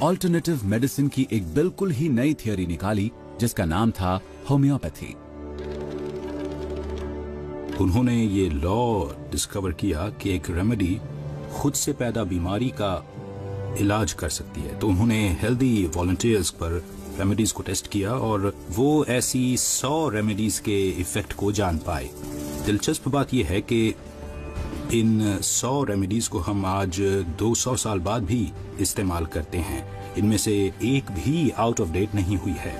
Alternative medicine की एक बिल्कुल ही नई थियोरी निकाली जिसका नाम था होम्योपैथी। उन्होंने ये लॉ डिस्कवर किया कि एक रेमेडी खुद से पैदा बीमारी का इलाज कर सकती है। तो उन्होंने हेल्दी वॉलंटियर्स पर रेमेडीज को टेस्ट किया और वो ऐसी 100 रेमेडीज के इफेक्ट को जान पाए। दिलचस्प बात यह है कि इन 100 रेमेडीज को हम आज 200 साल बाद भी इस्तेमाल करते हैं। इनमें से एक भी आउट ऑफ डेट नहीं हुई है।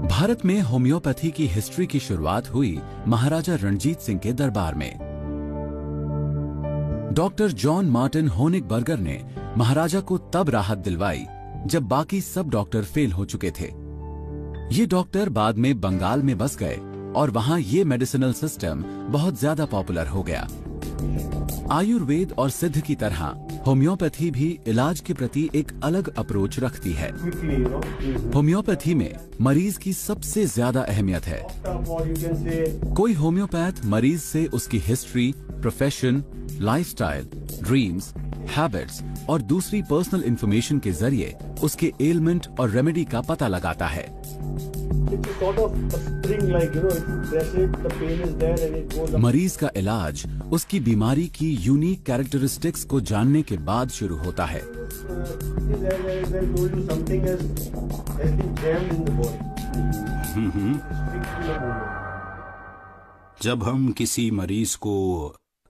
भारत में होम्योपैथी की हिस्ट्री की शुरुआत हुई महाराजा रणजीत सिंह के दरबार में। डॉक्टर जॉन मार्टिन होनिगबर्गर ने महाराजा को तब राहत दिलवाई जब बाकी सब डॉक्टर फेल हो चुके थे। ये डॉक्टर बाद में बंगाल में बस गए और वहां ये मेडिसिनल सिस्टम बहुत ज्यादा पॉपुलर हो गया। आयुर्वेद और सिद्ध की तरह होम्योपैथी भी इलाज के प्रति एक अलग अप्रोच रखती है। होम्योपैथी में मरीज की सबसे ज्यादा अहमियत है। कोई होम्योपैथ मरीज से उसकी history, profession, lifestyle, dreams, habits और दूसरी पर्सनल इंफॉर्मेशन के जरिए उसके एलिमेंट और रेमेडी का पता लगाता है। मरीज का इलाज उसकी बीमारी की यूनिक कैरेक्टरिस्टिक्स को जानने के बाद शुरू होता है। जब हम किसी मरीज को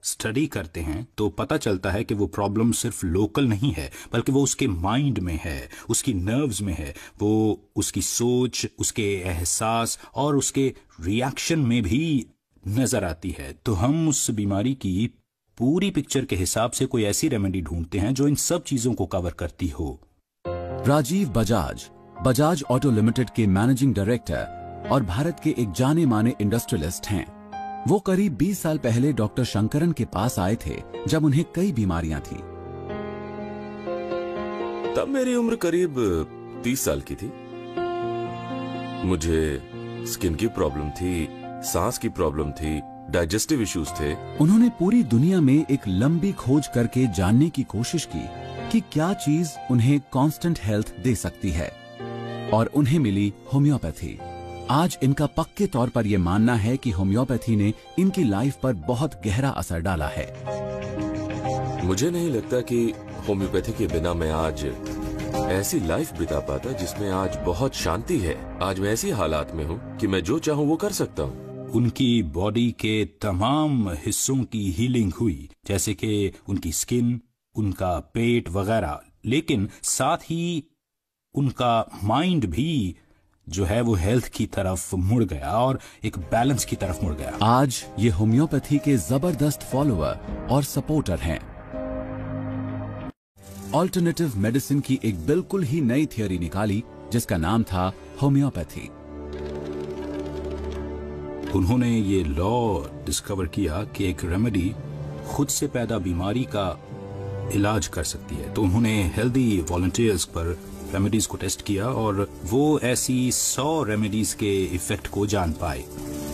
स्टडी करते हैं तो पता चलता है कि वो प्रॉब्लम सिर्फ लोकल नहीं है, बल्कि वो उसके माइंड में है, उसकी नर्व्स में है। वो उसकी सोच, उसके एहसास और उसके रिएक्शन में भी नजर आती है। तो हम उस बीमारी की पूरी पिक्चर के हिसाब से कोई ऐसी रेमेडी ढूंढते हैं जो इन सब चीजों को कवर करती हो। राजीव बजाज, बजाज ऑटो लिमिटेड के मैनेजिंग डायरेक्टर और भारत के एक जाने माने इंडस्ट्रियलिस्ट हैं। वो करीब 20 साल पहले डॉक्टर शंकरन के पास आए थे जब उन्हें कई बीमारियां थी। तब मेरी उम्र करीब 30 साल की थी। मुझे स्किन की प्रॉब्लम थी, सांस की प्रॉब्लम थी, डाइजेस्टिव इश्यूज थे। उन्होंने पूरी दुनिया में एक लंबी खोज करके जानने की कोशिश की कि क्या चीज उन्हें कांस्टेंट हेल्थ दे सकती है, और उन्हें मिली होम्योपैथी। आज इनका पक्के तौर पर यह मानना है कि होम्योपैथी ने इनकी लाइफ पर बहुत गहरा असर डाला है। मुझे नहीं लगता कि होम्योपैथी के बिना मैं आज ऐसी लाइफ बिता पाता जिसमें आज बहुत शांति है। आज मैं ऐसी हालात में हूँ कि मैं जो चाहूँ वो कर सकता हूँ। उनकी बॉडी के तमाम हिस्सों की हीलिंग हुई, जैसे कि उनकी स्किन, उनका पेट वगैरह, लेकिन साथ ही उनका माइंड भी जो है वो हेल्थ की तरफ मुड़ गया और एक बैलेंस की तरफ मुड़ गया। आज ये होम्योपैथी के जबरदस्त फॉलोअर और सपोर्टर हैं। ऑल्टरनेटिव मेडिसिन की एक बिल्कुल ही नई थियोरी निकाली जिसका नाम था होम्योपैथी। उन्होंने ये लॉ डिस्कवर किया कि एक रेमेडी खुद से पैदा बीमारी का इलाज कर सकती है। तो उन्होंने हेल्दी वॉलंटियर्स पर रेमेडीज को टेस्ट किया और वो ऐसी 100 रेमेडीज के इफेक्ट को जान पाए।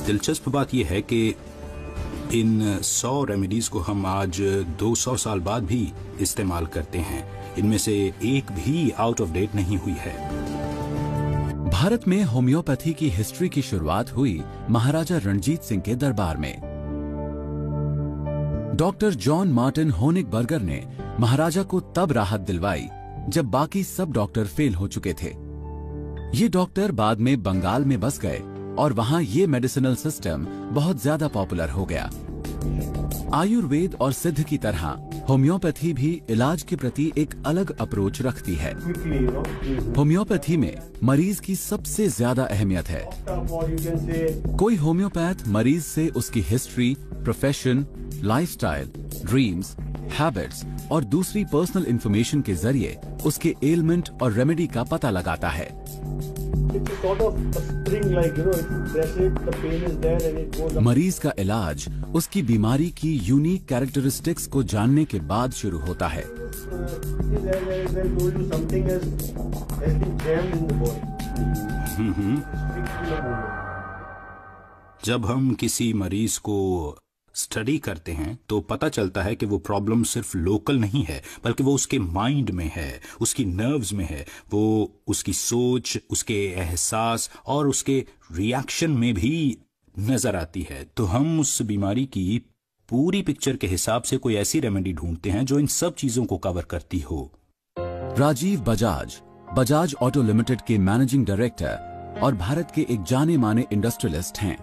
दिलचस्प बात यह है कि इन 100 रेमेडीज को हम आज 200 साल बाद भी इस्तेमाल करते हैं। इनमें से एक भी आउट ऑफ डेट नहीं हुई है। भारत में होम्योपैथी की हिस्ट्री की शुरुआत हुई महाराजा रणजीत सिंह के दरबार में। डॉक्टर जॉन मार्टिन होनिगबर्गर ने महाराजा को तब राहत दिलवाई जब बाकी सब डॉक्टर फेल हो चुके थे। ये डॉक्टर बाद में बंगाल में बस गए और वहां ये मेडिसिनल सिस्टम बहुत ज्यादा पॉपुलर हो गया। आयुर्वेद और सिद्ध की तरह होम्योपैथी भी इलाज के प्रति एक अलग अप्रोच रखती है। होम्योपैथी में मरीज की सबसे ज्यादा अहमियत है। कोई होम्योपैथ मरीज से उसकी history, profession, lifestyle, dreams, habits और दूसरी पर्सनल इंफॉर्मेशन के जरिए उसके एलिमेंट और रेमेडी का पता लगाता है। मरीज का इलाज उसकी बीमारी की यूनिक कैरेक्टरिस्टिक्स को जानने के बाद शुरू होता है। जब हम किसी मरीज को स्टडी करते हैं तो पता चलता है कि वो प्रॉब्लम सिर्फ लोकल नहीं है, बल्कि वो उसके माइंड में है, उसकी नर्व्स में है, वो उसकी सोच, उसके एहसास और उसके रिएक्शन में भी नजर आती है। तो हम उस बीमारी की पूरी पिक्चर के हिसाब से कोई ऐसी रेमेडी ढूंढते हैं जो इन सब चीजों को कवर करती हो। राजीव बजाज, बजाज ऑटो लिमिटेड के मैनेजिंग डायरेक्टर और भारत के एक जाने माने इंडस्ट्रियलिस्ट हैं।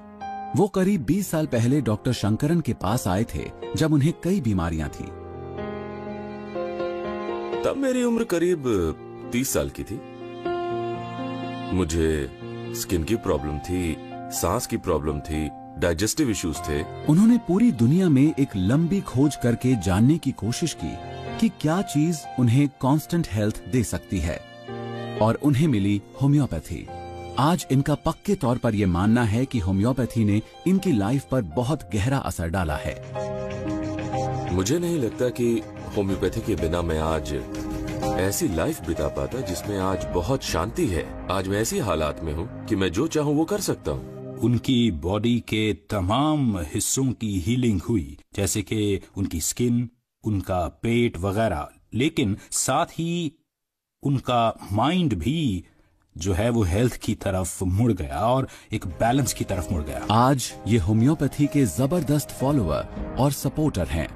वो करीब 20 साल पहले डॉक्टर शंकरन के पास आए थे जब उन्हें कई बीमारियां थी। तब मेरी उम्र करीब 30 साल की थी। मुझे स्किन की प्रॉब्लम थी, सांस की प्रॉब्लम थी, डाइजेस्टिव इश्यूज थे। उन्होंने पूरी दुनिया में एक लंबी खोज करके जानने की कोशिश की कि क्या चीज उन्हें कांस्टेंट हेल्थ दे सकती है, और उन्हें मिली होम्योपैथी। आज इनका पक्के तौर पर यह मानना है कि होम्योपैथी ने इनकी लाइफ पर बहुत गहरा असर डाला है। मुझे नहीं लगता कि होम्योपैथी के बिना मैं आज ऐसी लाइफ बिता पाता जिसमें आज बहुत शांति है। आज मैं ऐसी हालात में हूँ कि मैं जो चाहूँ वो कर सकता हूँ। उनकी बॉडी के तमाम हिस्सों की हीलिंग हुई, जैसे कि उनकी स्किन, उनका पेट वगैरह, लेकिन साथ ही उनका माइंड भी जो है वो हेल्थ की तरफ मुड़ गया और एक बैलेंस की तरफ मुड़ गया। आज ये होम्योपैथी के जबरदस्त फॉलोअर और सपोर्टर हैं।